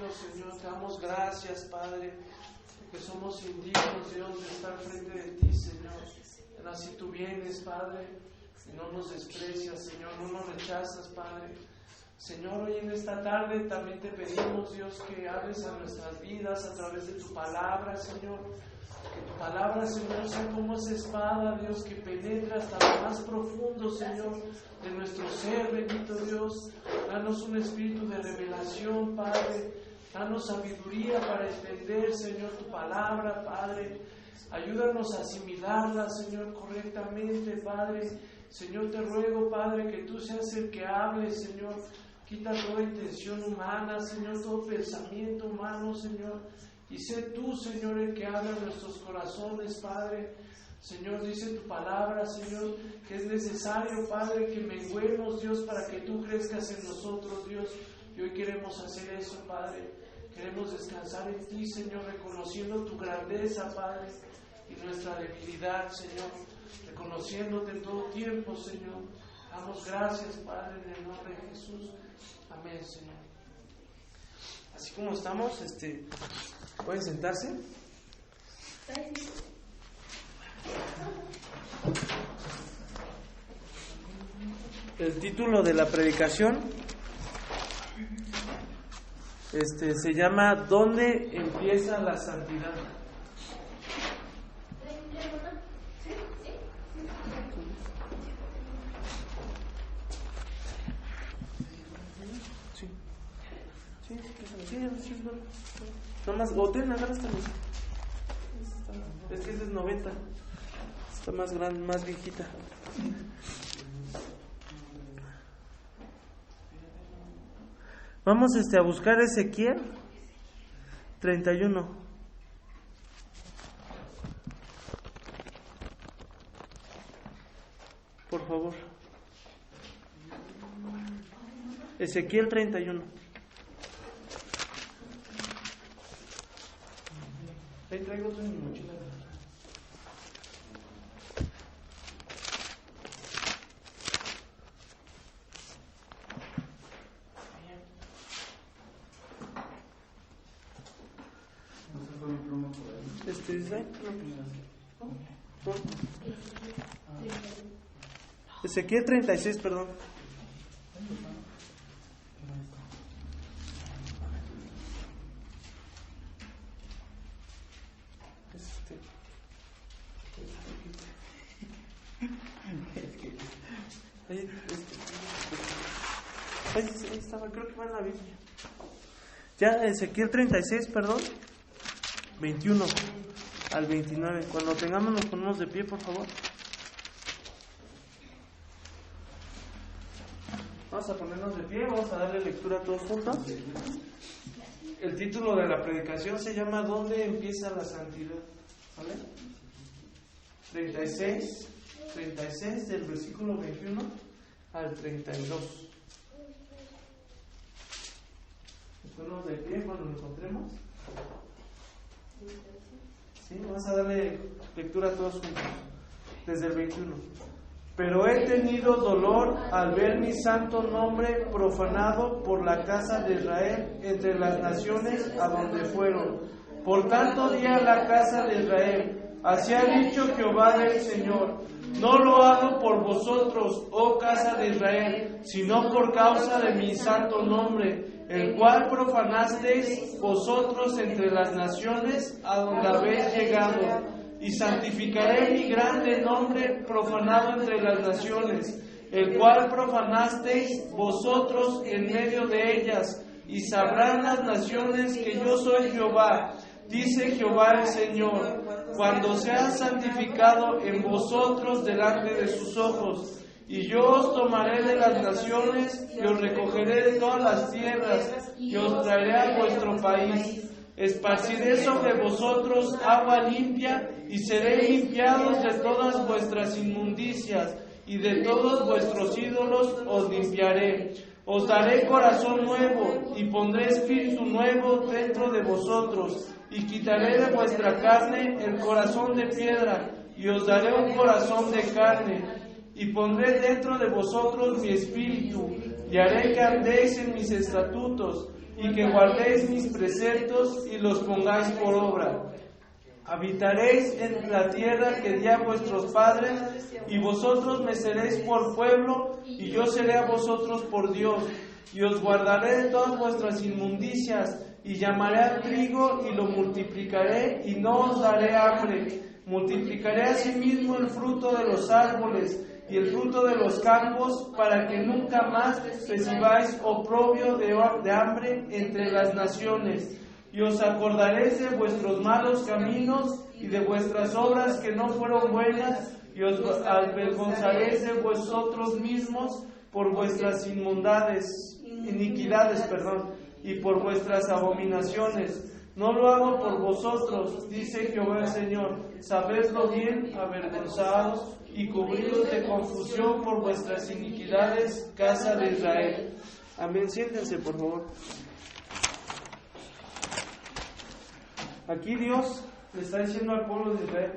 cielos, Señor, te damos gracias, Padre, porque somos indignos, Dios, de estar frente de ti, Señor. Pero así tú vienes, Padre, y no nos desprecias, Señor, no nos rechazas, Padre. Señor, hoy en esta tarde también te pedimos, Dios, que hables a nuestras vidas a través de tu palabra, Señor. Que tu palabra, Señor, sea como esa espada, Dios, que penetra hasta lo más profundo, Señor, de nuestro ser, bendito Dios. Danos un espíritu de revelación, Padre. Danos sabiduría para entender, Señor, tu palabra, Padre. Ayúdanos a asimilarla, Señor, correctamente, Padre. Señor, te ruego, Padre, que tú seas el que hable, Señor. Quita toda intención humana, Señor, todo pensamiento humano, Señor. Y sé tú, Señor, el que habla en nuestros corazones, Padre. Señor, dice tu palabra, Señor, que es necesario, Padre, que menguemos, Dios, para que tú crezcas en nosotros, Dios. Y hoy queremos hacer eso, Padre. Queremos descansar en ti, Señor, reconociendo tu grandeza, Padre, y nuestra debilidad, Señor. Reconociéndote en todo tiempo, Señor. Damos gracias, Padre, en el nombre de Jesús. Amén, Señor. Así como estamos, ¿pueden sentarse? El título de la predicación se llama ¿Dónde empieza la santidad? Sí, nomás, Goten, agarra esta mesa. Es que esa es 90. Está más grande, más viejita. Vamos a buscar Ezequiel 31. Por favor. Ezequiel 31. Ahí traigo otro en mi mochila. Ezequiel 36, perdón. Ahí estaba, creo que va en la Biblia. Ya, Ezequiel 36, perdón. 21 al 29. Cuando tengamos nos ponemos de pie, por favor. Vamos a ponernos de pie, vamos a darle lectura a todos juntos. El título de la predicación se llama ¿Dónde empieza la santidad? ¿Vale? 36 del versículo 21 al 32. Nos ponemos de pie cuando nos encontremos. Sí, vamos a darle lectura a todos juntos. Desde el 21. Pero he tenido dolor al ver mi santo nombre profanado por la casa de Israel entre las naciones a donde fueron. Por tanto di a la casa de Israel: así ha dicho Jehová del Señor: no lo hago por vosotros, oh casa de Israel, sino por causa de mi santo nombre, el cual profanasteis vosotros entre las naciones a donde habéis llegado. Y santificaré mi grande nombre profanado entre las naciones, el cual profanasteis vosotros en medio de ellas, y sabrán las naciones que yo soy Jehová, dice Jehová el Señor, cuando sea santificado en vosotros delante de sus ojos. Y yo os tomaré de las naciones, y os recogeré de todas las tierras, y os traeré a vuestro país. Esparciré sobre vosotros agua limpia, y seré limpiados de todas vuestras inmundicias, y de todos vuestros ídolos os limpiaré. Os daré corazón nuevo, y pondré espíritu nuevo dentro de vosotros, y quitaré de vuestra carne el corazón de piedra, y os daré un corazón de carne, y pondré dentro de vosotros mi espíritu, y haré que andéis en mis estatutos, y que guardéis mis preceptos y los pongáis por obra. Habitaréis en la tierra que di a vuestros padres, y vosotros me seréis por pueblo, y yo seré a vosotros por Dios. Y os guardaré de todas vuestras inmundicias, y llamaré al trigo, y lo multiplicaré, y no os daré hambre. Multiplicaré asimismo el fruto de los árboles, y el fruto de los campos, para que nunca más recibáis oprobio de hambre entre las naciones. Y os acordaréis de vuestros malos caminos y de vuestras obras que no fueron buenas, y os avergonzaréis de vosotros mismos por vuestras iniquidades, y por vuestras abominaciones. No lo hago por vosotros, dice Jehová el Señor. Sabedlo bien, avergonzados y cubridos de confusión por vuestras iniquidades, casa de Israel. Amén. Siéntense, por favor. Aquí Dios le está diciendo al pueblo de Israel,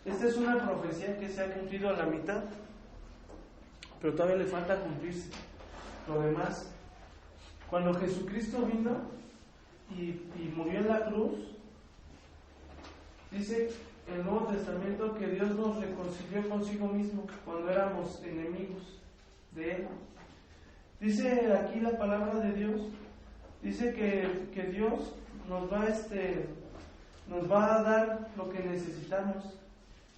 esta es una profecía que se ha cumplido a la mitad, pero todavía le falta cumplirse lo demás. Cuando Jesucristo vino y murió en la cruz, dice el Nuevo Testamento que Dios nos reconcilió consigo mismo cuando éramos enemigos de Él. Dice aquí la palabra de Dios, dice que Dios nos va a dar lo que necesitamos.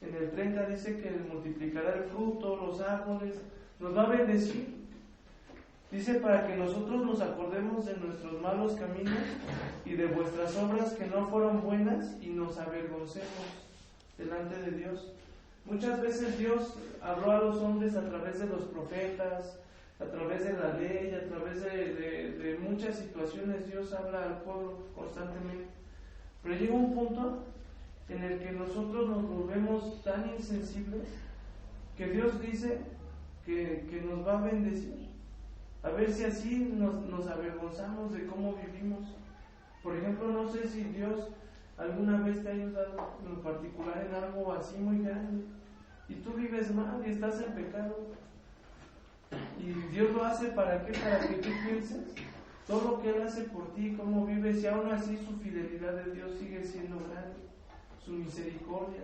En el 30 dice que multiplicará el fruto, los árboles, nos va a bendecir. Dice para que nosotros nos acordemos de nuestros malos caminos y de vuestras obras que no fueron buenas, y nos avergoncemos delante de Dios. Muchas veces Dios habló a los hombres a través de los profetas, a través de la ley, a través de muchas situaciones. Dios habla al pueblo constantemente. Pero llega un punto en el que nosotros nos volvemos tan insensibles que Dios dice que nos va a bendecir. A ver si así nos avergonzamos de cómo vivimos. Por ejemplo, no sé si Dios alguna vez te ha ayudado en lo particular en algo así muy grande, y tú vives mal y estás en pecado. Y Dios lo hace ¿para qué? Para que tú pienses todo lo que Él hace por ti, cómo vives, y aún así su fidelidad de Dios sigue siendo grande, su misericordia.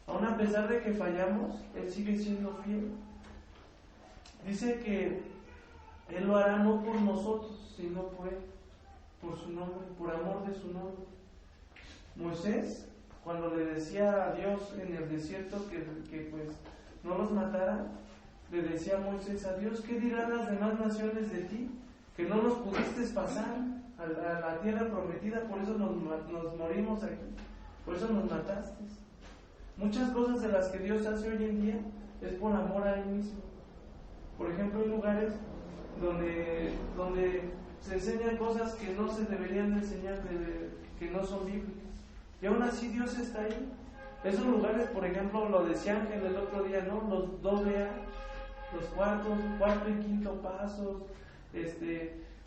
Aún a pesar de que fallamos, Él sigue siendo fiel. Dice que Él lo hará no por nosotros, sino por Él, por su nombre, por amor de su nombre. Moisés, cuando le decía a Dios en el desierto que pues no los matara, le decía a Moisés a Dios, ¿qué dirán las demás naciones de ti? Que no nos pudiste pasar a la tierra prometida, por eso nos morimos aquí, por eso nos mataste. Muchas cosas de las que Dios hace hoy en día es por amor a Él mismo. Por ejemplo, hay lugares donde se enseñan cosas que no se deberían de enseñar, que no son bíblicas, y aún así Dios está ahí. Esos lugares, por ejemplo, lo decía Ángel el otro día, ¿no? Los AA, los cuarto y quinto pasos,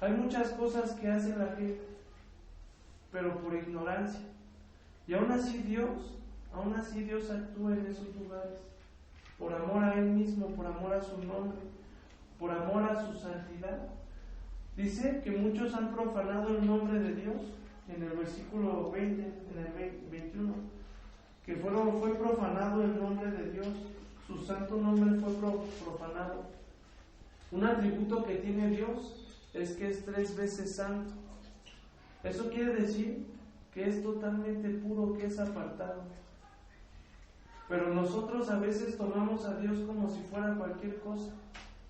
hay muchas cosas que hace la gente, pero por ignorancia, y aún así Dios actúa en esos lugares, por amor a Él mismo, por amor a su nombre, por amor a su santidad. Dice que muchos han profanado el nombre de Dios, en el versículo 20, en el 21, que fue profanado el nombre de Dios, su santo nombre fue profanado. Un atributo que tiene Dios es que es 3 veces santo. Eso quiere decir que es totalmente puro, que es apartado. Pero nosotros a veces tomamos a Dios como si fuera cualquier cosa,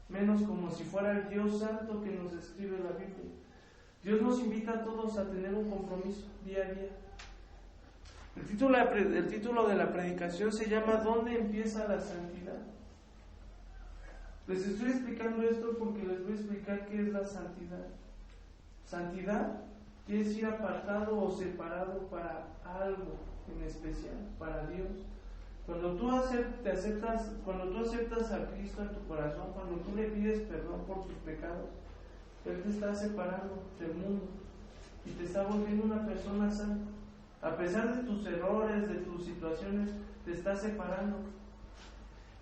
menos como si fuera el Dios santo que nos escribe la Biblia. Dios nos invita a todos a tener un compromiso día a día. El título de la predicación se llama ¿Dónde empieza la santidad? Les estoy explicando esto porque les voy a explicar qué es la santidad. Santidad quiere decir apartado o separado para algo en especial, para Dios. Cuando tú aceptas a Cristo en tu corazón, cuando tú le pides perdón por tus pecados, Él te está separando del mundo y te está volviendo una persona santa. A pesar de tus errores, de tus situaciones, te está separando.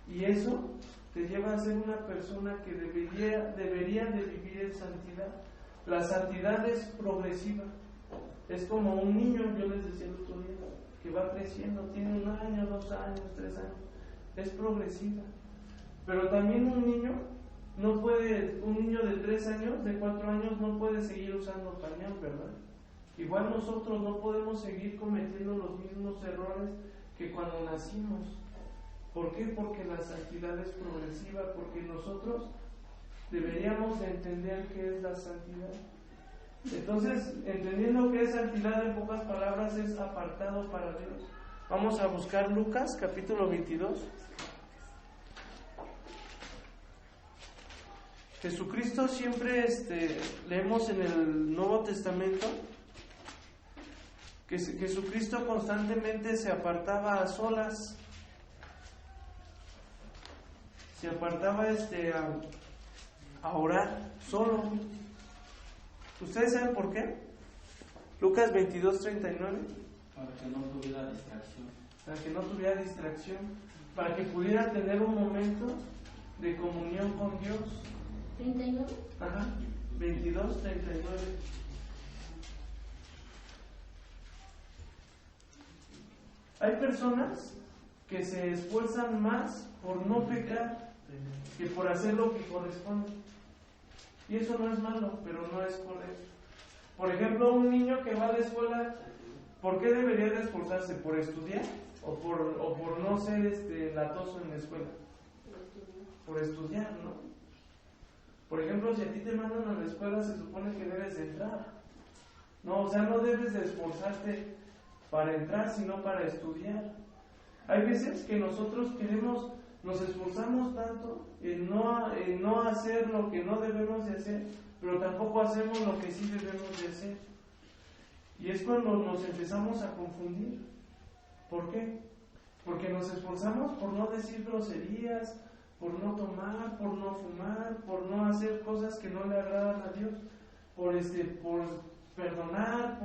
Y eso te lleva a ser una persona que debería de vivir en santidad. La santidad es progresiva. Es como un niño, yo les decía el otro día, que va creciendo, tiene 1 año, 2 años, 3 años. Es progresiva. Pero también un niño de 3 años, de 4 años, no puede seguir usando pañal, ¿verdad? Igual nosotros no podemos seguir cometiendo los mismos errores que cuando nacimos. ¿Por qué? Porque la santidad es progresiva, porque nosotros deberíamos de entender qué es la santidad. Entonces, entendiendo qué es santidad, en pocas palabras, es apartado para Dios. Vamos a buscar Lucas, capítulo 22. Jesucristo siempre leemos en el Nuevo Testamento que Jesucristo constantemente se apartaba a solas, se apartaba a orar solo. ¿Ustedes saben por qué? Lucas 22:39. Para que no tuviera distracción. Para que no tuviera distracción, para que pudiera tener un momento de comunión con Dios. 39. Ajá, 22:39. Hay personas que se esfuerzan más por no pecar que por hacer lo que corresponde. Y eso no es malo, pero no es correcto. Por ejemplo, un niño que va a la escuela, ¿por qué debería de esforzarse? ¿Por estudiar? ¿O por no ser latoso en la escuela? Por estudiar, ¿no? Por ejemplo, si a ti te mandan a la escuela, se supone que debes de entrar. No, o sea, no debes de esforzarte para entrar, sino para estudiar. Hay veces que nosotros nos esforzamos tanto en no hacer lo que no debemos de hacer, pero tampoco hacemos lo que sí debemos de hacer. Y es cuando nos empezamos a confundir. ¿Por qué? Porque nos esforzamos por no decir groserías, por no tomar, por no fumar, por no hacer cosas que no le agradan a Dios, por perdonar,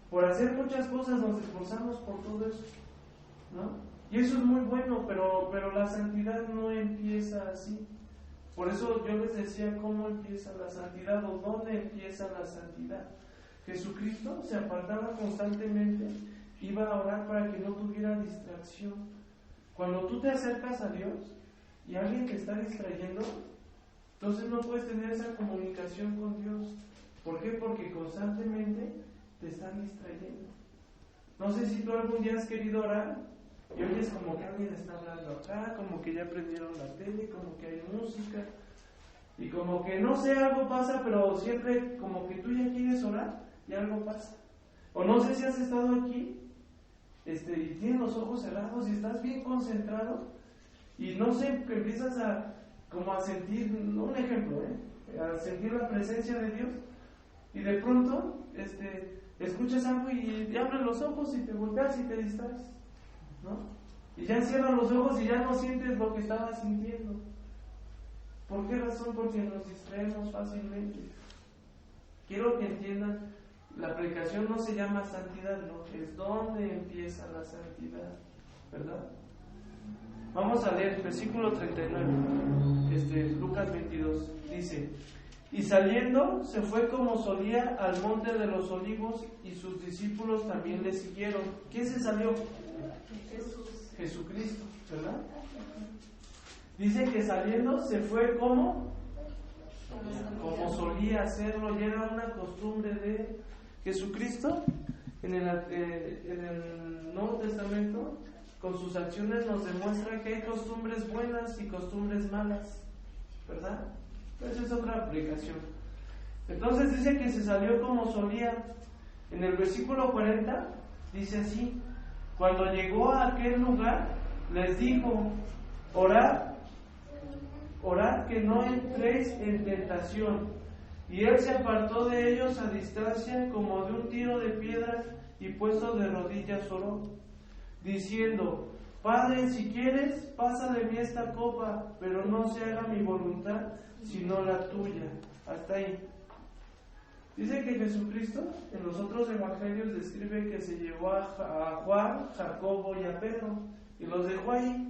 por hacer muchas cosas, nos esforzamos por todo eso, ¿no? Y eso es muy bueno, pero la santidad no empieza así. Por eso yo les decía cómo empieza la santidad o dónde empieza la santidad. Jesucristo se apartaba constantemente, iba a orar para que no tuviera distracción. Cuando tú te acercas a Dios y alguien te está distrayendo, entonces no puedes tener esa comunicación con Dios. ¿Por qué? Porque constantemente te están distrayendo. No sé si tú algún día has querido orar y oyes como que alguien está hablando acá, como que ya prendieron la tele, como que hay música, y como que no sé, algo pasa, pero siempre como que tú ya quieres orar y algo pasa. O no sé si has estado aquí y tienes los ojos cerrados y estás bien concentrado y no sé, que empiezas a sentir, un ejemplo, a sentir la presencia de Dios, y de pronto escuchas algo y abres los ojos y te volteas y te distraes, ¿no? Y ya cierras los ojos y ya no sientes lo que estabas sintiendo. ¿Por qué razón? Porque nos distraemos fácilmente. Quiero que entiendan, la predicación no se llama santidad, no, es donde empieza la santidad, ¿verdad? Vamos a leer versículo 39, Lucas 22, dice: y saliendo se fue como solía al monte de los olivos, y sus discípulos también le siguieron. ¿Quién se salió? Jesucristo, ¿verdad? Dice que saliendo se fue como solía hacerlo, y era una costumbre de Jesucristo. En el Nuevo Testamento, con sus acciones nos demuestra que hay costumbres buenas y costumbres malas, ¿verdad? Esa es otra aplicación. Entonces dice que se salió como solía. En el versículo 40 dice así: cuando llegó a aquel lugar, les dijo: orad que no entréis en tentación. Y él se apartó de ellos a distancia, como de un tiro de piedra, y puesto de rodillas oró, diciendo: Padre, si quieres, pasa de mí esta copa, pero no se haga mi voluntad, sino la tuya. Hasta ahí. Dice que Jesucristo en los otros evangelios describe que se llevó a Juan, Jacobo y a Pedro, y los dejó ahí.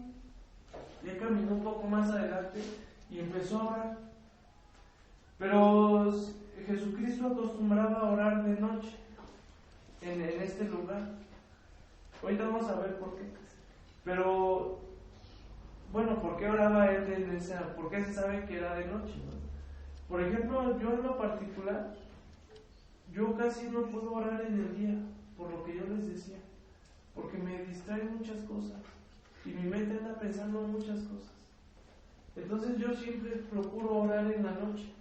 Ya caminó un poco más adelante y empezó a orar. Pero Jesucristo acostumbraba a orar de noche en este lugar. Ahorita vamos a ver por qué. Pero, bueno, ¿por qué oraba él en esa? ¿Por qué se sabe que era de noche? Por ejemplo, yo en lo particular, yo casi no puedo orar en el día, por lo que yo les decía, porque me distraen muchas cosas y mi mente anda pensando muchas cosas. Entonces yo siempre procuro orar en la noche,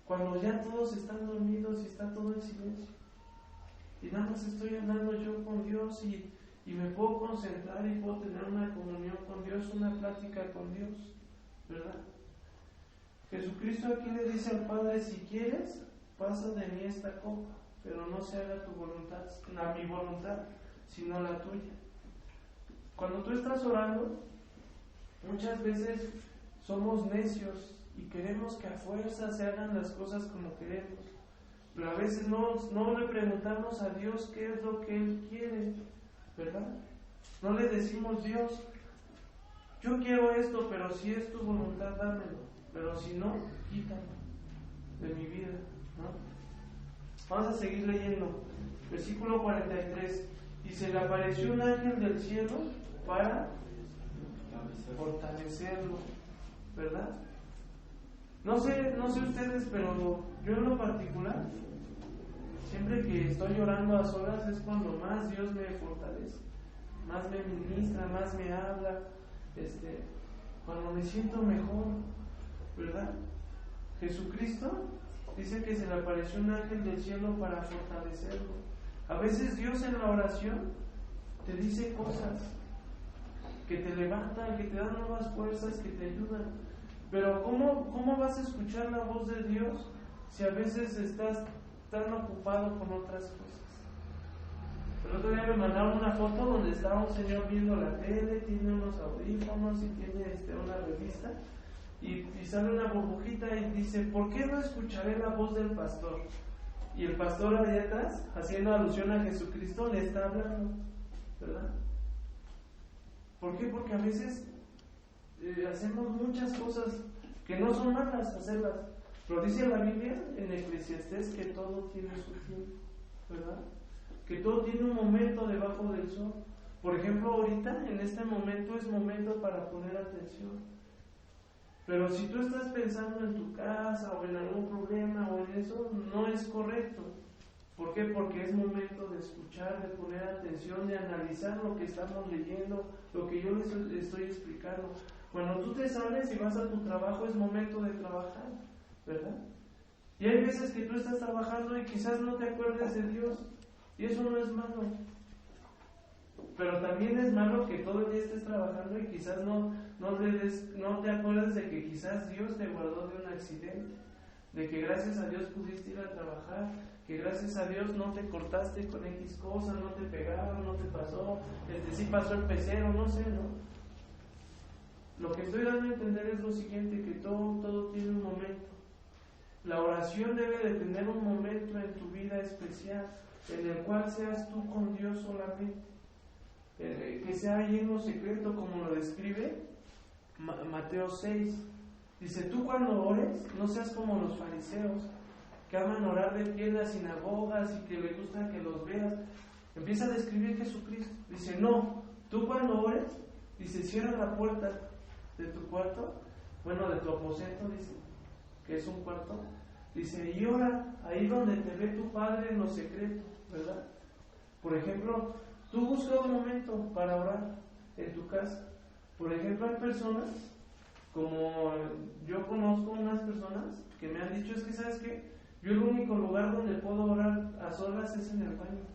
cuando ya todos están dormidos y está todo en silencio. Y nada más estoy andando yo con Dios y me puedo concentrar y puedo tener una comunión con Dios, una plática con Dios, ¿verdad? Jesucristo aquí le dice al Padre: si quieres, pasa de mí esta copa, pero no se haga tu voluntad, a mi voluntad, sino la tuya. Cuando tú estás orando, muchas veces somos necios y queremos que a fuerza se hagan las cosas como queremos, pero a veces no le preguntamos a Dios qué es lo que Él quiere, ¿verdad? No le decimos: Dios, yo quiero esto, pero si es tu voluntad, dámelo, pero si no, quítalo de mi vida, ¿no? Vamos a seguir leyendo. Versículo 43. Y se le apareció un ángel del cielo para fortalecerlo, ¿verdad? No sé ustedes, pero yo en lo particular, siempre que estoy orando a solas es cuando más Dios me fortalece, más me ministra, más me habla, cuando me siento mejor, ¿verdad? Jesucristo dice que se le apareció un ángel del cielo para fortalecerlo. A veces Dios en la oración te dice cosas que te levantan, que te dan nuevas fuerzas, que te ayudan. Pero ¿cómo vas a escuchar la voz de Dios si a veces estás tan ocupado con otras cosas? El otro día me mandaron una foto donde estaba un señor viendo la tele, tiene unos audífonos y tiene una revista, y sale una burbujita y dice: ¿por qué no escucharé la voz del pastor? Y el pastor allá atrás, haciendo alusión a Jesucristo, le está hablando, ¿verdad? ¿Por qué? Porque a veces hacemos muchas cosas que no son malas hacerlas, pero dice la Biblia en Eclesiastés que todo tiene su tiempo, ¿verdad? Que todo tiene un momento debajo del sol. Por ejemplo, ahorita, en este momento, es momento para poner atención. Pero si tú estás pensando en tu casa o en algún problema o en eso, no es correcto. ¿Por qué? Porque es momento de escuchar, de poner atención, de analizar lo que estamos leyendo, lo que yo les estoy explicando. Cuando tú te sales y vas a tu trabajo, es momento de trabajar, ¿verdad? Y hay veces que tú estás trabajando y quizás no te acuerdes de Dios, y eso no es malo. Pero también es malo que todo el día estés trabajando y quizás no te acuerdas de que quizás Dios te guardó de un accidente, de que gracias a Dios pudiste ir a trabajar, que gracias a Dios no te cortaste con X cosa, no te pegaron, no te pasó, sí pasó el pecero, no sé, ¿no? Lo que estoy dando a entender es lo siguiente, que todo tiene un momento. La oración debe de tener un momento en tu vida especial, en el cual seas tú con Dios solamente. Que sea ahí en lo secreto, como lo describe Mateo 6. Dice: tú cuando ores, no seas como los fariseos, que aman orar de pie en las sinagogas y que les gusta que los veas. Empieza a describir Jesucristo. Dice: no, tú cuando ores, dice, cierra la puerta de tu cuarto, bueno, de tu aposento, dice, que es un cuarto. Dice: y ora ahí donde te ve tu Padre en lo secreto, ¿verdad? Por ejemplo, tú busca un momento para orar en tu casa. Por ejemplo, hay personas, como yo conozco unas personas que me han dicho: es que, ¿sabes qué? Yo el único lugar donde puedo orar a solas es en el baño.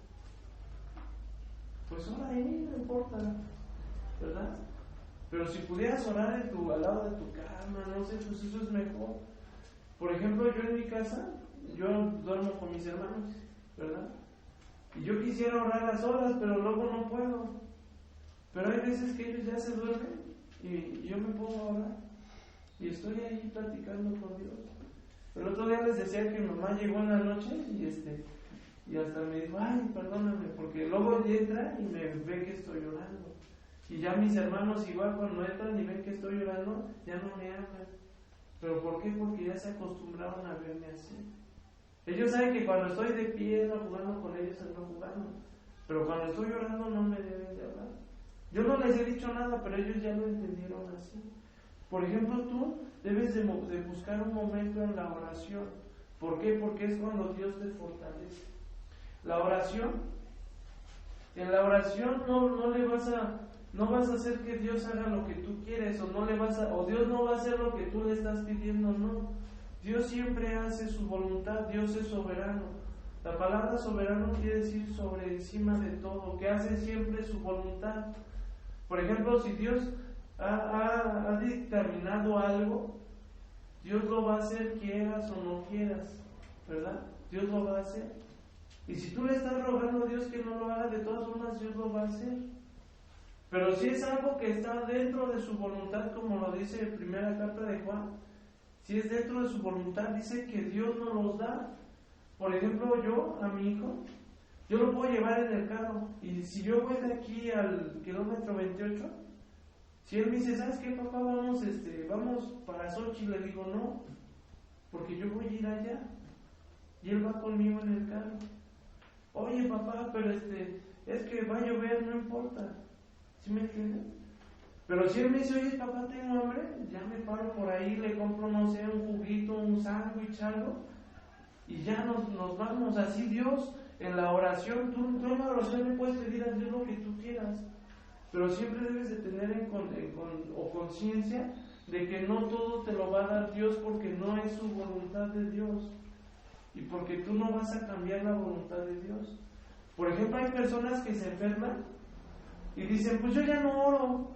Pues ora ahí, no importa, ¿verdad? Pero si pudieras orar al lado de tu cama, no sé, pues eso es mejor. Por ejemplo, yo en mi casa, yo duermo con mis hermanos, ¿verdad? Y yo quisiera orar a solas, pero luego no puedo. Pero hay veces que ellos ya se duermen y yo me pongo a orar y estoy ahí platicando con Dios. El otro día les decía que mi mamá llegó en la noche y hasta me dijo: ay, perdóname, porque luego entra y me ve que estoy orando. Y ya mis hermanos igual, cuando entran y ven que estoy orando, ya no me hablan. ¿Pero por qué? Porque ya se acostumbraron a verme así. Ellos saben que cuando estoy de pie, no jugando con ellos, ando jugando. Pero cuando estoy orando no me deben de hablar. Yo no les he dicho nada, pero ellos ya lo entendieron así. Por ejemplo, tú debes de buscar un momento en la oración. ¿Por qué? Porque es cuando Dios te fortalece. La oración, en la oración no vas a hacer que Dios haga lo que tú quieres, o Dios no va a hacer lo que tú le estás pidiendo, no. Dios siempre hace su voluntad, Dios es soberano. La palabra soberano quiere decir sobre encima de todo, que hace siempre su voluntad. Por ejemplo, si Dios ha dictaminado algo, Dios lo va a hacer quieras o no quieras, ¿verdad? Dios lo va a hacer. Y si tú le estás rogando a Dios que no lo haga, de todas formas Dios lo va a hacer. Pero si es algo que está dentro de su voluntad, como lo dice en primera carta de Juan, si es dentro de su voluntad, dice que Dios nos los da. Por ejemplo, yo a mi hijo, yo lo puedo llevar en el carro, y si yo voy de aquí al kilómetro 28, si él me dice, ¿sabes qué, papá? Vamos para Xochitl, le digo, no, porque yo voy a ir allá, y él va conmigo en el carro. Oye, papá, pero es que va a llover, no importa. ¿Sí me entiendes? Pero si él me dice, oye, papá, tengo hambre, ya me paro por ahí, le compro, no sé, un juguito, un sándwich, algo, y ya nos vamos. Así Dios, en la oración, tú en la oración le puedes pedir a Dios lo que tú quieras, pero siempre debes de tener conciencia de que no todo te lo va a dar Dios, porque no es su voluntad de Dios, y porque tú no vas a cambiar la voluntad de Dios. Por ejemplo, hay personas que se enferman y dicen, pues yo ya no oro,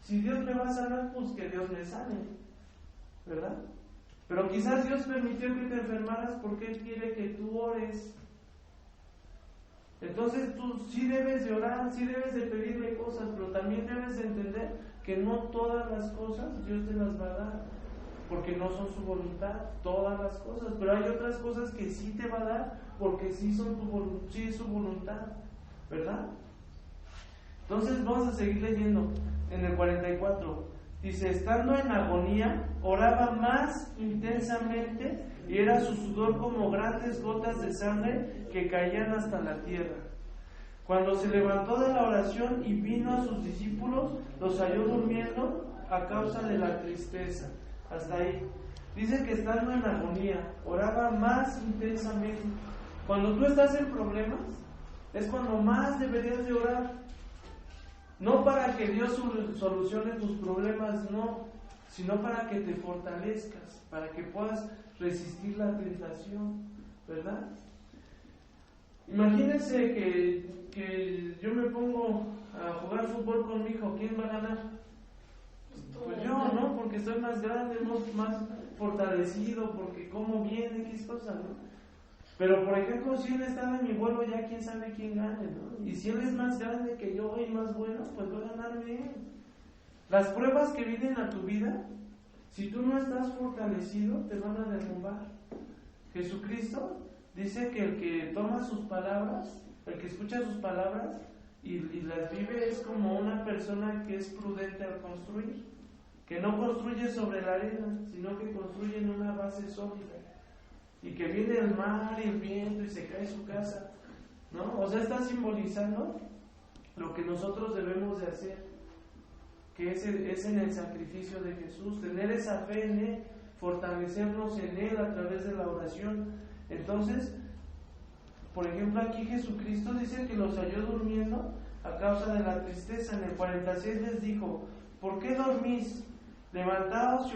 si Dios me va a sanar, pues que Dios me sane, ¿verdad? Pero quizás Dios permitió que te enfermaras porque Él quiere que tú ores. Entonces tú sí debes de orar, sí debes de pedirle cosas, pero también debes de entender que no todas las cosas Dios te las va a dar, porque no son su voluntad, todas las cosas, pero hay otras cosas que sí te va a dar, porque sí es su voluntad, ¿verdad? Entonces vamos a seguir leyendo en el 44. Dice, estando en agonía, oraba más intensamente, y era su sudor como grandes gotas de sangre que caían hasta la tierra. Cuando se levantó de la oración y vino a sus discípulos, los halló durmiendo a causa de la tristeza. Hasta ahí. Dice que estando en agonía, oraba más intensamente. Cuando tú estás en problemas, es cuando más deberías de orar. No para que Dios solucione tus problemas, no, sino para que te fortalezcas, para que puedas resistir la tentación, ¿verdad? Imagínense que yo me pongo a jugar fútbol con mi hijo, ¿quién va a ganar? Pues yo, ¿no? Porque estoy más grande, más fortalecido, porque como bien, X cosas, ¿no? Pero, por ejemplo, si él estaba en mi vuelo, ya quién sabe quién gane, ¿no? Y si él es más grande que yo y más bueno, pues va a ganar bien. Las pruebas que vienen a tu vida, si tú no estás fortalecido, te van a derrumbar. Jesucristo dice que el que toma sus palabras, el que escucha sus palabras y las vive, es como una persona que es prudente al construir, que no construye sobre la arena, sino que construye en una base sólida. Y que viene el mar y el viento y se cae su casa, ¿no? O sea, está simbolizando lo que nosotros debemos de hacer, que es en el sacrificio de Jesús, tener esa fe en Él, fortalecernos en Él a través de la oración. Entonces, por ejemplo, aquí Jesucristo dice que los halló durmiendo a causa de la tristeza. En el 46 les dijo, ¿por qué dormís? Levantaos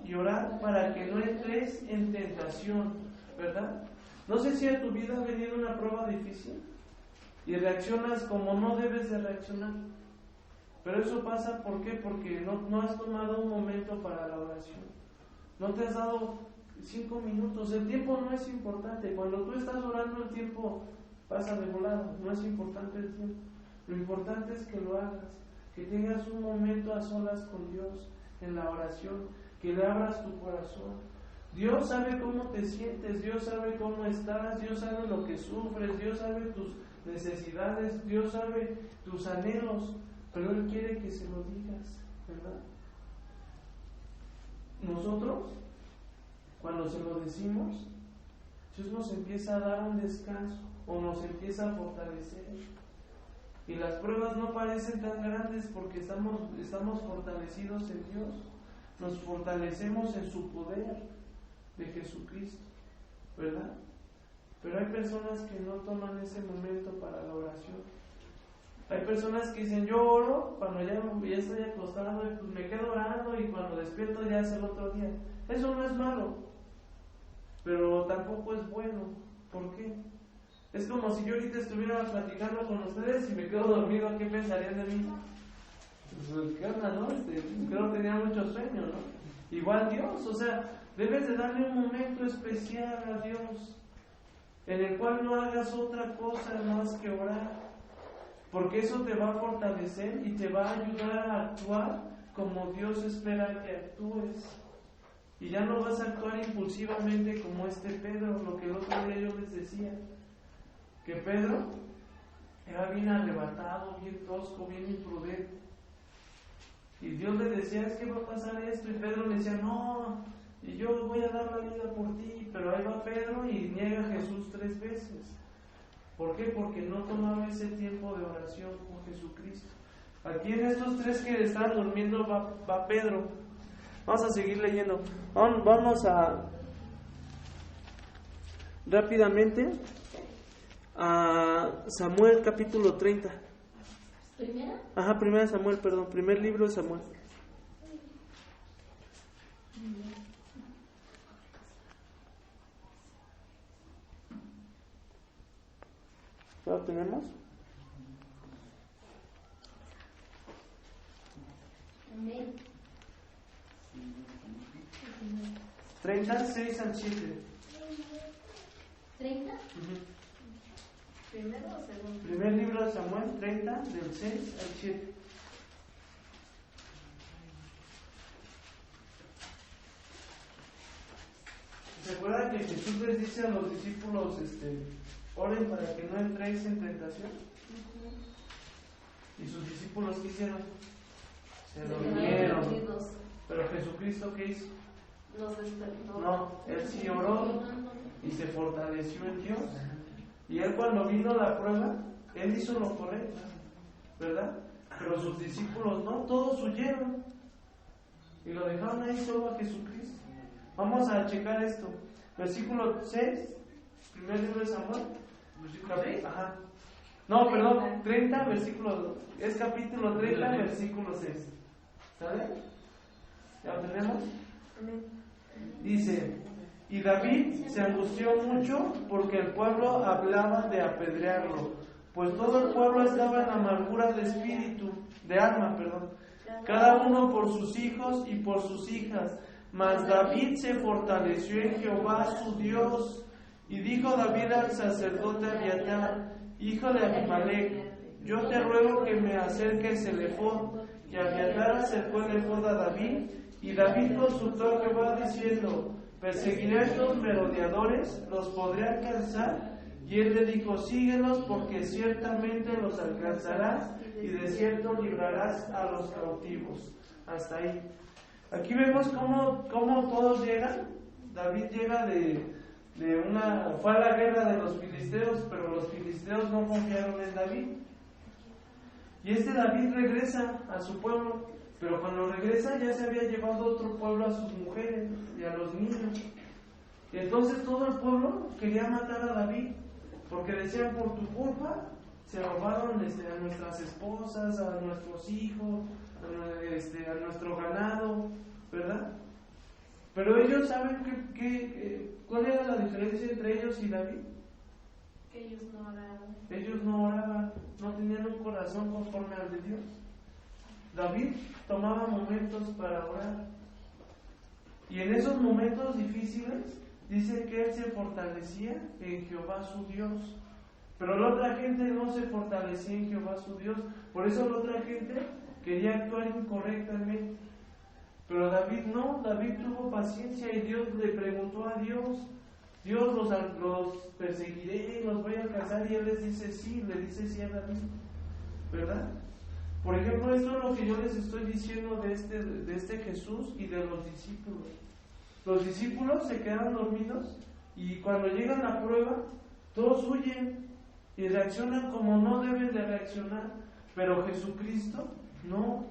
y orad para que no entréis en tentación, ¿verdad? No sé si a tu vida ha venido una prueba difícil y reaccionas como no debes de reaccionar, pero eso pasa, ¿por qué? Porque no has tomado un momento para la oración, no te has dado 5 minutos. El tiempo no es importante. Cuando tú estás orando, el tiempo pasa de volada, no es importante el tiempo. Lo importante es que lo hagas, que tengas un momento a solas con Dios en la oración, que le abras tu corazón. Dios sabe cómo te sientes, Dios sabe cómo estás, Dios sabe lo que sufres, Dios sabe tus necesidades, Dios sabe tus anhelos, pero Él quiere que se lo digas, ¿verdad? Nosotros, cuando se lo decimos, Dios nos empieza a dar un descanso o nos empieza a fortalecer. Y las pruebas no parecen tan grandes porque estamos fortalecidos en Dios. Nos fortalecemos en su poder de Jesucristo, ¿verdad? Pero hay personas que no toman ese momento para la oración. Hay personas que dicen, yo oro cuando ya estoy acostado y pues me quedo orando y cuando despierto ya es el otro día. Eso no es malo, pero tampoco es bueno. ¿Por qué? Es como si yo ahorita estuviera platicando con ustedes y me quedo dormido, ¿qué pensarían de mí? Pues, ¿qué onda, no? Creo que tenía mucho sueño, ¿no? Igual Dios, o sea, debes de darle un momento especial a Dios, en el cual no hagas otra cosa más que orar, porque eso te va a fortalecer y te va a ayudar a actuar como Dios espera que actúes. Y ya no vas a actuar impulsivamente como este Pedro, lo que el otro día yo les decía, que Pedro era bien arrebatado, bien tosco, bien imprudente. Y Dios le decía, es que va a pasar esto, y Pedro le decía, no, y yo voy a dar la vida por ti. Pero ahí va Pedro y niega a Jesús 3 veces. ¿Por qué? Porque no tomaba ese tiempo de oración con Jesucristo. Aquí en estos 3 que están durmiendo va Pedro. Vamos a seguir leyendo. Vamos a rápidamente a Samuel capítulo 30. ¿Primera? Ajá, primera de Samuel, perdón, primer libro de Samuel. ¿Ya lo tenemos? Amén. 36 al 7. ¿30? Uh-huh. ¿Primero o segundo? Primer libro de Samuel, 30, del 6 al 7. ¿Se acuerdan que Jesús les dice a los discípulos, oren para que no entréis en tentación? Uh-huh. ¿Y sus discípulos qué hicieron? Se durmieron. Pero Jesucristo, ¿qué hizo? No, Él sí oró y se fortaleció en Dios. Y Él, cuando vino la prueba, Él hizo lo correcto, ¿verdad? Pero sus discípulos no, todos huyeron y lo dejaron ahí solo a Jesucristo. Vamos a checar esto. Versículo 6, primer libro de Samuel. ¿Versículo 6? Ajá. No, perdón, 30, versículo 2. Es capítulo 30, versículo 6. ¿Sale? ¿Ya lo tenemos? Dice, y David se angustió mucho porque el pueblo hablaba de apedrearlo, pues todo el pueblo estaba en amargura de espíritu, de alma, perdón, cada uno por sus hijos y por sus hijas. Mas David se fortaleció en Jehová su Dios, y dijo David al sacerdote Abiatar, hijo de Ahimelech, yo te ruego que me acerques el ephod. Y Abiatar acercó el ephod a David, y David consultó a Jehová diciendo, ¿perseguiré a estos merodeadores? ¿Los podré alcanzar? Y él le dijo, síguelos, porque ciertamente los alcanzarás, y de cierto librarás a los cautivos. Hasta ahí. Aquí vemos cómo todos llegan. David llega fue a la guerra de los filisteos, pero los filisteos no confiaron en David. Y David regresa a su pueblo, pero cuando regresa ya se había llevado otro pueblo a sus mujeres y a los niños. Y entonces todo el pueblo quería matar a David, porque decían, por tu culpa se robaron a nuestras esposas, a nuestros hijos, a nuestro ganado, ¿verdad? Pero ellos saben ¿cuál era la diferencia entre ellos y David? Que ellos no oraban. Ellos no oraban, no tenían un corazón conforme al de Dios. David tomaba momentos para orar. Y en esos momentos difíciles, dice que él se fortalecía en Jehová su Dios. Pero la otra gente no se fortalecía en Jehová su Dios. Por eso la otra gente quería actuar incorrectamente. Pero David no, David tuvo paciencia y Dios le preguntó a Dios, Dios los perseguiré, los voy a alcanzar, y él les dice sí, le dice sí a David, ¿verdad? Por ejemplo, esto es lo que yo les estoy diciendo de este Jesús y de los discípulos. Los discípulos se quedan dormidos Y cuando llega la prueba, todos huyen y reaccionan como no deben de reaccionar. Pero Jesucristo, no.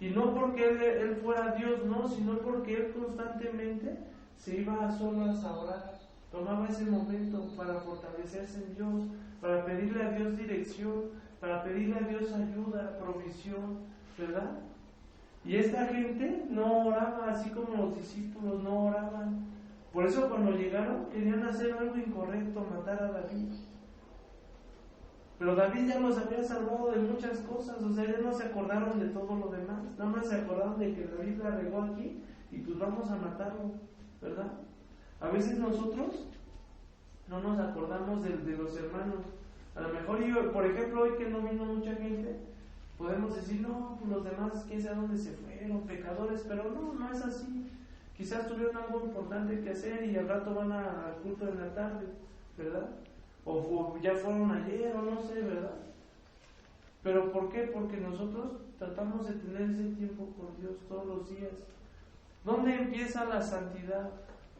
Y no porque él fuera Dios, no, sino porque Él constantemente se iba a solas a orar. Tomaba ese momento para fortalecerse en Dios, para pedirle a Dios dirección, para pedirle a Dios ayuda, provisión, ¿verdad? Y esta gente no oraba así como los discípulos no oraban. Por eso cuando llegaron querían hacer algo incorrecto, matar a David. Pero David ya los había salvado de muchas cosas, o sea, ya no se acordaron de todo lo demás, nada más se acordaron de que David la regó aquí y pues vamos a matarlo, ¿verdad? A veces nosotros no nos acordamos de los hermanos. A lo mejor yo, por ejemplo, hoy que no vino mucha gente, podemos decir, no, pues los demás, quién sabe dónde se fueron, pecadores, pero no es así. Quizás tuvieron algo importante que hacer y al rato van al culto de la tarde, ¿verdad? O ya fueron ayer, o no sé, ¿verdad? ¿Pero por qué? Porque nosotros tratamos de tener ese tiempo con Dios todos los días. ¿Dónde empieza la santidad?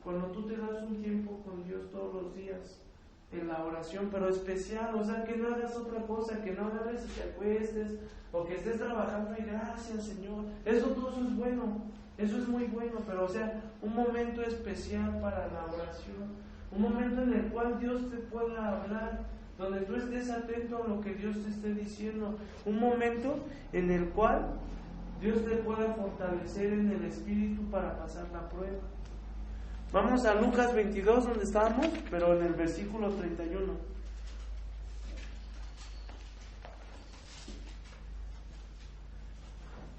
Cuando tú te das un tiempo con Dios todos los días, en la oración, pero especial, o sea, que no hagas otra cosa, que no agarres y te acuestes, o que estés trabajando y gracias, Señor. Todo eso es bueno, eso es muy bueno, pero o sea, un momento especial para la oración. Un momento en el cual Dios te pueda hablar, donde tú estés atento a lo que Dios te esté diciendo. Un momento en el cual Dios te pueda fortalecer en el espíritu para pasar la prueba. Vamos a Lucas 22, donde estábamos, pero en el versículo 31.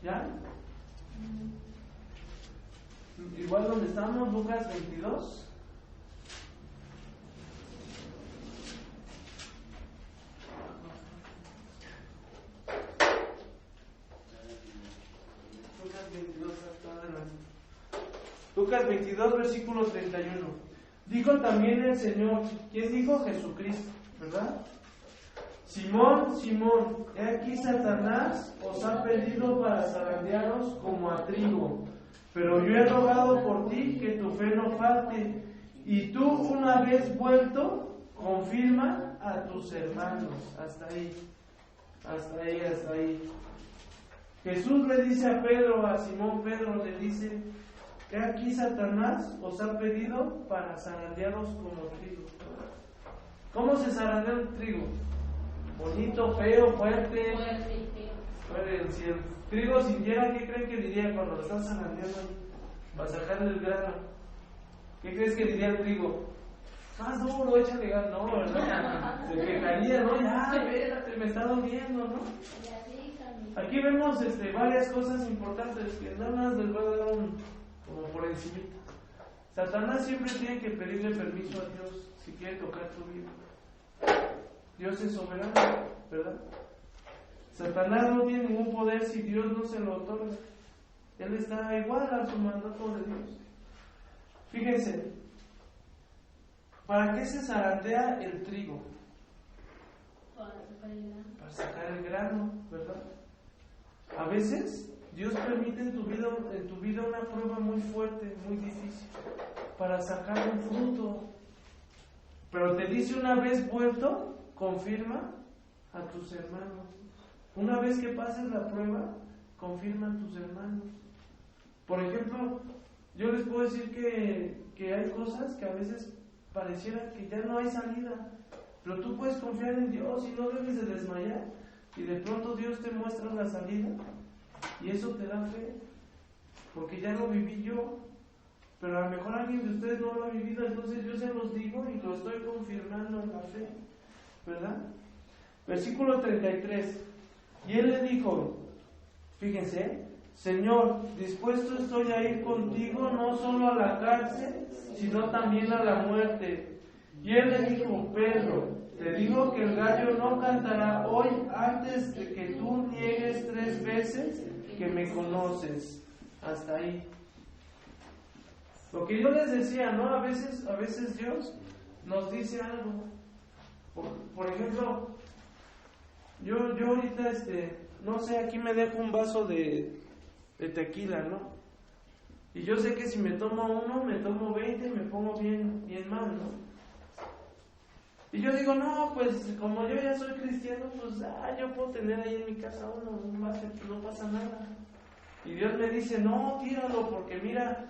¿Ya? Igual donde estamos, Lucas 22. Lucas 22, versículo 31. Dijo también el Señor, ¿quién dijo? Jesucristo, ¿verdad? Simón, Simón, he aquí Satanás os ha pedido para zarandearos como a trigo, pero yo he rogado por ti que tu fe no falte, y tú una vez vuelto, confirma a tus hermanos. Hasta ahí. Jesús le dice a Pedro, a Simón Pedro, le dice, que aquí Satanás os ha pedido para zarandearos como trigo. ¿Cómo se zarandea un trigo? Bonito, feo, fuerte. Si el trigo sintiera, ¿qué creen que diría cuando lo están zarandeando para sacarle el grano? ¿Qué crees que diría el trigo? Más duro, échale ganas. No, ¿verdad? Se quejaría, ¿no? Ya, espérate, me está doliendo, ¿no? Aquí vemos varias cosas importantes que nada más les voy a dar como por encimita. Satanás siempre tiene que pedirle permiso a Dios si quiere tocar tu vida. Dios es soberano, ¿verdad? Satanás no tiene ningún poder si Dios no se lo otorga. Él está igual a su mandato de Dios. Fíjense, ¿para qué se zarandea el trigo? Para sacar el grano, ¿verdad? A veces Dios permite en tu vida una prueba muy fuerte, muy difícil, para sacar un fruto. Pero te dice, una vez vuelto, confirma a tus hermanos. Una vez que pases la prueba, confirma a tus hermanos. Por ejemplo, yo les puedo decir que hay cosas que a veces pareciera que ya no hay salida, pero tú puedes confiar en Dios y no debes de desmayar, y de pronto Dios te muestra la salida y eso te da fe, porque ya lo viví yo, pero a lo mejor alguien de ustedes no lo ha vivido, entonces yo se los digo y lo estoy confirmando en la fe, ¿verdad? Versículo 33. Y él le dijo, fíjense, Señor, dispuesto estoy a ir contigo no solo a la cárcel, sino también a la muerte. Y él le dijo, Pedro, te digo que el gallo no cantará hoy antes de que tú niegues 3 veces que me conoces. Hasta ahí. Lo que yo les decía, ¿no? A veces Dios nos dice algo. Por ejemplo, yo ahorita, no sé, aquí me dejo un vaso de tequila, ¿no? Y yo sé que si me tomo uno, me tomo 20, me pongo bien mal, ¿no? Y yo digo, no, pues como yo ya soy cristiano, pues yo puedo tener ahí en mi casa uno, no pasa nada. Y Dios me dice, no, tíralo, porque mira,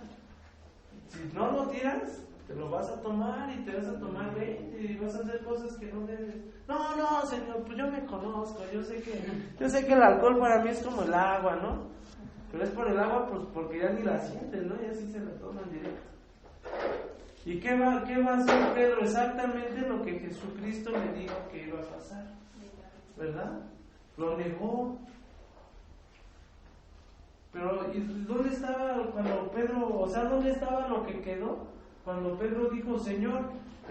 si no lo tiras, te lo vas a tomar y te vas a tomar 20 y vas a hacer cosas que no debes. No, Señor, pues yo me conozco, yo sé que el alcohol para mí es como el agua, ¿no? Pero es por el agua, pues porque ya ni la sienten, ¿no? Y así se la toman directo. ¿Y qué va a hacer Pedro? Exactamente lo que Jesucristo le dijo que iba a pasar, ¿verdad? Lo negó. Pero ¿y dónde estaba cuando Pedro, dónde estaba lo que quedó? Cuando Pedro dijo, Señor,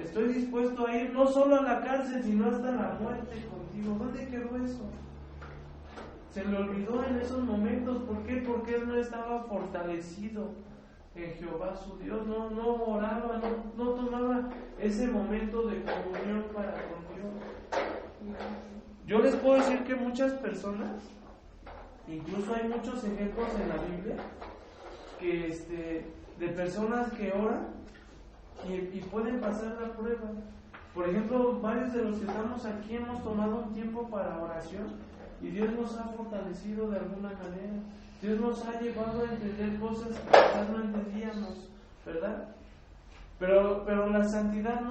estoy dispuesto a ir no solo a la cárcel, sino hasta la muerte contigo. ¿Dónde quedó eso? Se le olvidó en esos momentos. ¿Por qué? Porque él no estaba fortalecido en Jehová su Dios, no oraba, no tomaba ese momento de comunión para con Dios. Yo les puedo decir que muchas personas, incluso hay muchos ejemplos en la Biblia, que de personas que oran y pueden pasar la prueba. Por ejemplo, varios de los que estamos aquí hemos tomado un tiempo para oración y Dios nos ha fortalecido de alguna manera. Dios nos ha llevado a entender cosas que quizás no entendíamos, ¿verdad? Pero la santidad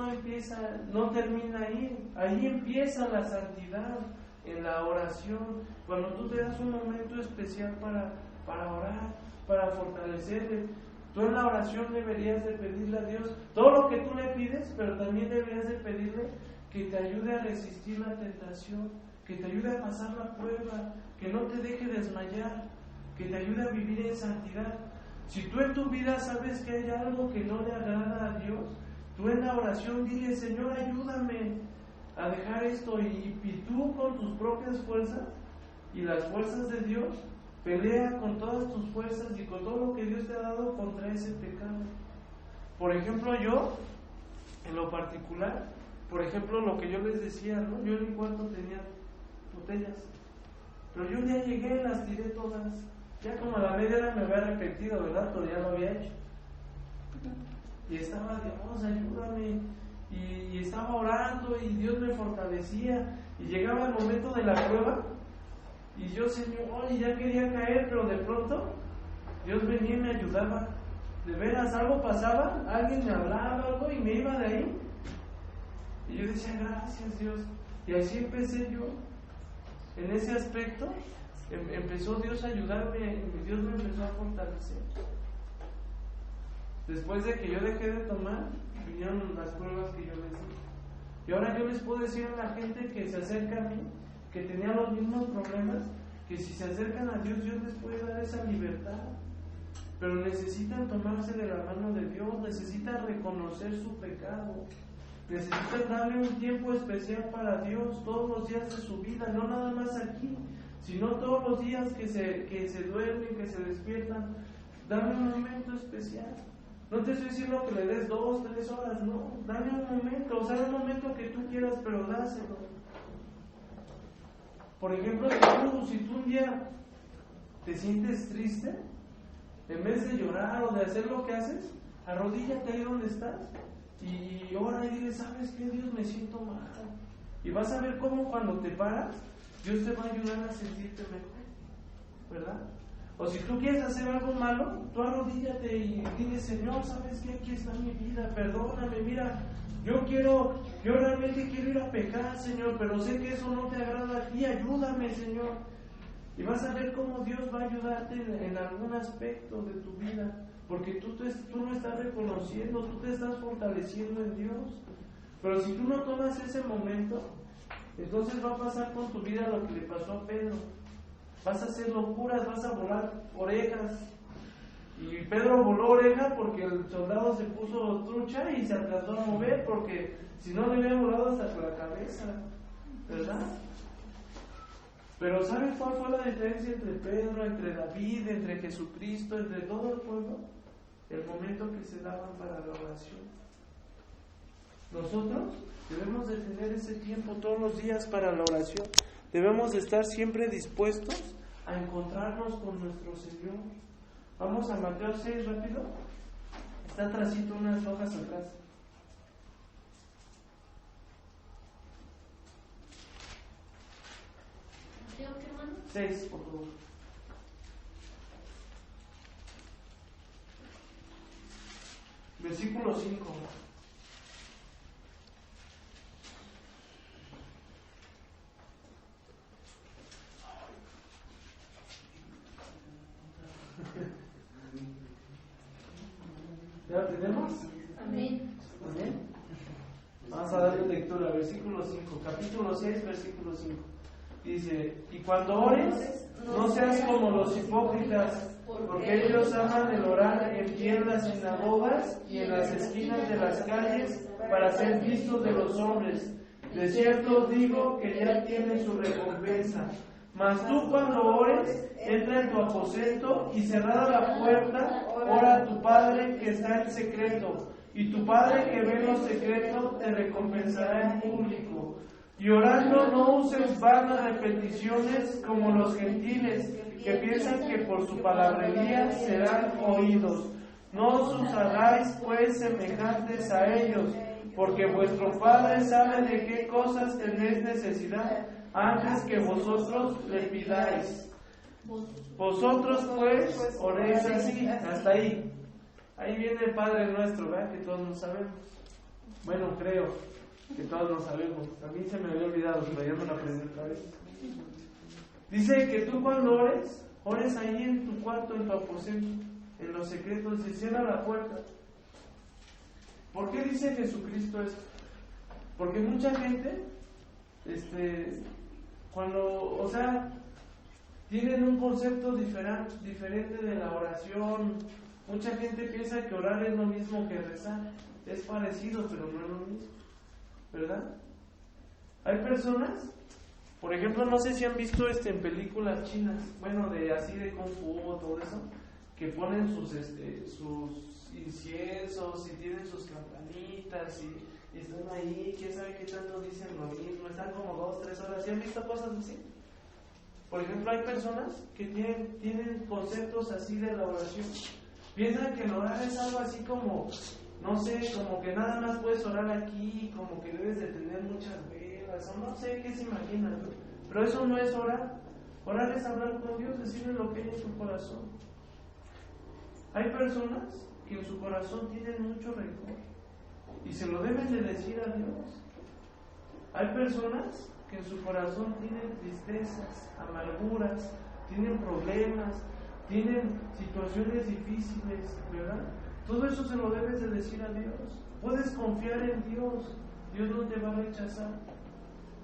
no termina ahí. Ahí empieza la santidad, en la oración. Cuando tú te das un momento especial para orar, para fortalecerte. Tú en la oración deberías de pedirle a Dios todo lo que tú le pides, pero también deberías de pedirle que te ayude a resistir la tentación, que te ayude a pasar la prueba, que no te deje desmayar, que te ayude a vivir en santidad. Si tú en tu vida sabes que hay algo que no le agrada a Dios, tú en la oración dile, Señor, ayúdame a dejar esto, y tú con tus propias fuerzas y las fuerzas de Dios, pelea con todas tus fuerzas y con todo lo que Dios te ha dado contra ese pecado. Por ejemplo, yo, en lo particular, lo que yo les decía, ¿no? Yo en mi cuarto tenía botellas, pero yo un día llegué y las tiré todas. Ya como a la media hora me había arrepentido, ¿verdad? Pero ya lo había hecho. Y estaba, Dios, ayúdame. Y estaba orando y Dios me fortalecía. Y llegaba el momento de la prueba y yo, Señor, ya quería caer, pero de pronto Dios venía y me ayudaba. De veras, algo pasaba, alguien me hablaba algo y me iba de ahí. Y yo decía, gracias Dios. Y así empecé yo. En ese aspecto empezó Dios a ayudarme, Dios me empezó a fortalecer. Después de que yo dejé de tomar, vinieron las pruebas que yo les di. Y ahora yo les puedo decir a la gente que se acerca a mí, que tenía los mismos problemas, que si se acercan a Dios, Dios les puede dar esa libertad. Pero necesitan tomarse de la mano de Dios, necesitan reconocer su pecado, necesitan darle un tiempo especial para Dios todos los días de su vida, no nada más aquí, sino todos los días que se duermen, que se despiertan. Dame un momento especial. No te estoy diciendo que le des 2, 3 horas, no. Dame un momento, un momento que tú quieras, pero dáselo. Por ejemplo, si tú un día te sientes triste, en vez de llorar o de hacer lo que haces, arrodíllate ahí donde estás y ora y dile, ¿sabes qué? Dios, me siento mal. Y vas a ver cómo cuando te paras, Dios te va a ayudar a sentirte mejor, ¿verdad? O si tú quieres hacer algo malo, tú arrodíllate y dile, Señor, ¿sabes qué? Aquí está mi vida, perdóname, mira, yo realmente quiero ir a pecar, Señor, pero sé que eso no te agrada a ti, ayúdame, Señor. Y vas a ver cómo Dios va a ayudarte en algún aspecto de tu vida, porque tú no estás reconociendo, tú te estás fortaleciendo en Dios. Pero si tú no tomas ese momento, entonces va a pasar con tu vida lo que le pasó a Pedro. Vas a hacer locuras, vas a volar orejas. Y Pedro voló oreja porque el soldado se puso trucha y se atrasó a mover, porque si no le hubiera volado hasta por la cabeza, ¿verdad? Pero ¿sabes cuál fue la diferencia entre Pedro, entre David, entre Jesucristo, entre todo el pueblo? El momento que se daban para la oración. Nosotros debemos de tener ese tiempo todos los días para la oración. Debemos de estar siempre dispuestos a encontrarnos con nuestro Señor. Vamos a Mateo 6 rápido. Está atrásito, unas hojas atrás. ¿Mateo qué, hermano? 6, por favor. Versículo 5. ¿Ya lo tenemos? Amén. Amén. Vamos a darle lectura, versículo 5, capítulo 6, versículo 5. Dice, y cuando ores, no seas como los hipócritas, porque ellos aman el orar en pie en las sinagogas y en las esquinas de las calles para ser vistos de los hombres. De cierto os digo que ya tienen su recompensa. Mas tú cuando ores, entra en tu aposento y cerrada la puerta, ora a tu Padre que está en secreto, y tu Padre que ve en lo secreto te recompensará en público. Y orando no uses vanas repeticiones como los gentiles, que piensan que por su palabrería serán oídos. No os hagáis pues semejantes a ellos, porque vuestro Padre sabe de qué cosas tenéis necesidad antes que vosotros le pidáis. Vosotros pues oréis así, hasta ahí. Ahí viene el Padre Nuestro, ¿verdad? Que todos lo sabemos. Bueno, creo que todos lo sabemos. A mí se me había olvidado, pero ya me lo aprendí otra vez. Dice que tú cuando ores ahí en tu cuarto, en tu aposento, en los secretos, y cierra la puerta. ¿Por qué dice Jesucristo esto? Porque mucha gente, tienen un concepto diferente de la oración. Mucha gente piensa que orar es lo mismo que rezar. Es parecido, pero no es lo mismo, ¿verdad? Hay personas, por ejemplo, no sé si han visto en películas chinas, bueno, así de Kung Fu o todo eso, que ponen sus inciensos y tienen sus campanitas y están ahí, quién sabe qué tanto dicen lo mismo, están como 2-3 horas. ¿Sí han visto cosas así? Por ejemplo, hay personas que tienen conceptos así de la oración. Piensan que el orar es algo así como, no sé, como que nada más puedes orar aquí, como que debes de tener muchas velas, o no sé qué se imaginan, ¿no? Pero eso no es orar. Orar es hablar con Dios, decirle lo que hay en su corazón. Hay personas que en su corazón tienen mucho rencor y se lo deben de decir a Dios. Hay personas que en su corazón tienen tristezas, amarguras, tienen problemas, tienen situaciones difíciles, ¿verdad? Todo eso se lo debes de decir a Dios. Puedes confiar en Dios, Dios no te va a rechazar,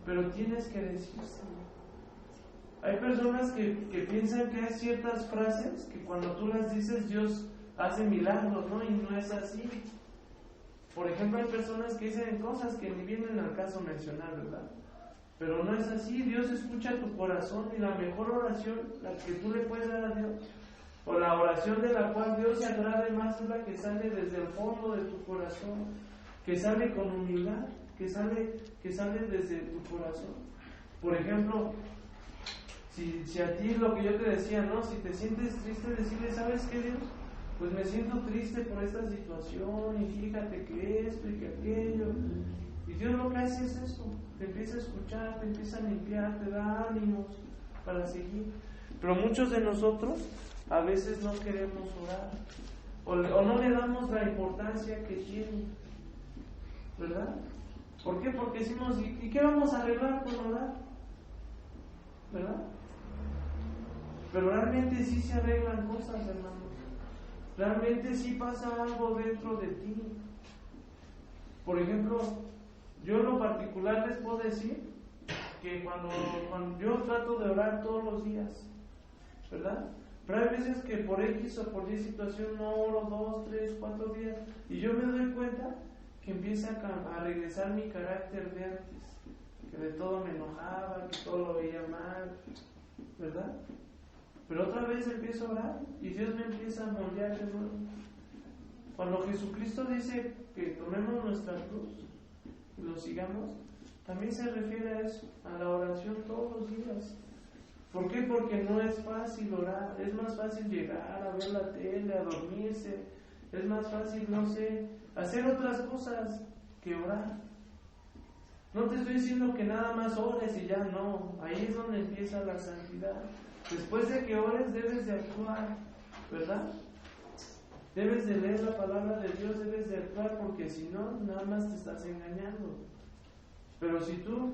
pero tienes que decírselo. Hay personas que piensan que hay ciertas frases que cuando tú las dices Dios hace milagros, ¿no? Y no es así. Por ejemplo, hay personas que dicen cosas que ni vienen al caso mencionar, ¿verdad? Pero no es así. Dios escucha tu corazón y la mejor oración, la que tú le puedes dar a Dios, o la oración de la cual Dios se agrade más, es la que sale desde el fondo de tu corazón, que sale con humildad, que sale desde tu corazón. Por ejemplo, si a ti lo que yo te decía, ¿no? Si te sientes triste, decirle, ¿sabes qué, Dios? Pues me siento triste por esta situación, y fíjate que esto y que aquello. Y Dios lo que hace es eso, te empieza a escuchar, te empieza a limpiar, te da ánimos para seguir. Pero muchos de nosotros a veces no queremos orar, o no le damos la importancia que tiene, ¿verdad? ¿Por qué? Porque decimos, ¿y qué vamos a arreglar con orar? ¿Verdad? Pero realmente sí se arreglan cosas, hermanos. Realmente sí pasa algo dentro de ti. Por ejemplo, yo en lo particular les puedo decir que cuando yo trato de orar todos los días, ¿verdad? Pero hay veces que por X o por Y situación no oro 2, 3, 4 días, y yo me doy cuenta que empieza a regresar mi carácter de antes, que de todo me enojaba, que todo lo veía mal, ¿verdad? Pero otra vez empiezo a orar y Dios me empieza a moldear de nuevo. Cuando Jesucristo dice que tomemos nuestra cruz y lo sigamos, también se refiere a eso, a la oración todos los días. ¿Por qué? Porque no es fácil orar, es más fácil llegar a ver la tele, a dormirse, es más fácil, no sé, hacer otras cosas que orar. No te estoy diciendo que nada más ores y ya no, ahí es donde empieza la santidad. Después de que ores debes de actuar, ¿verdad? Debes de leer la palabra de Dios, debes de actuar, porque si no, nada más te estás engañando. Pero si tú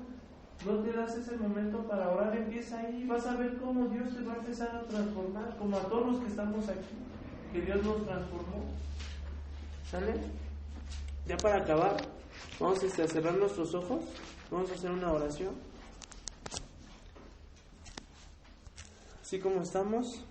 no te das ese momento para orar, empieza ahí, vas a ver cómo Dios te va a empezar a transformar, como a todos los que estamos aquí, que Dios nos transformó. ¿Sale? Ya para acabar, vamos a cerrar nuestros ojos, vamos a hacer una oración. Así como estamos.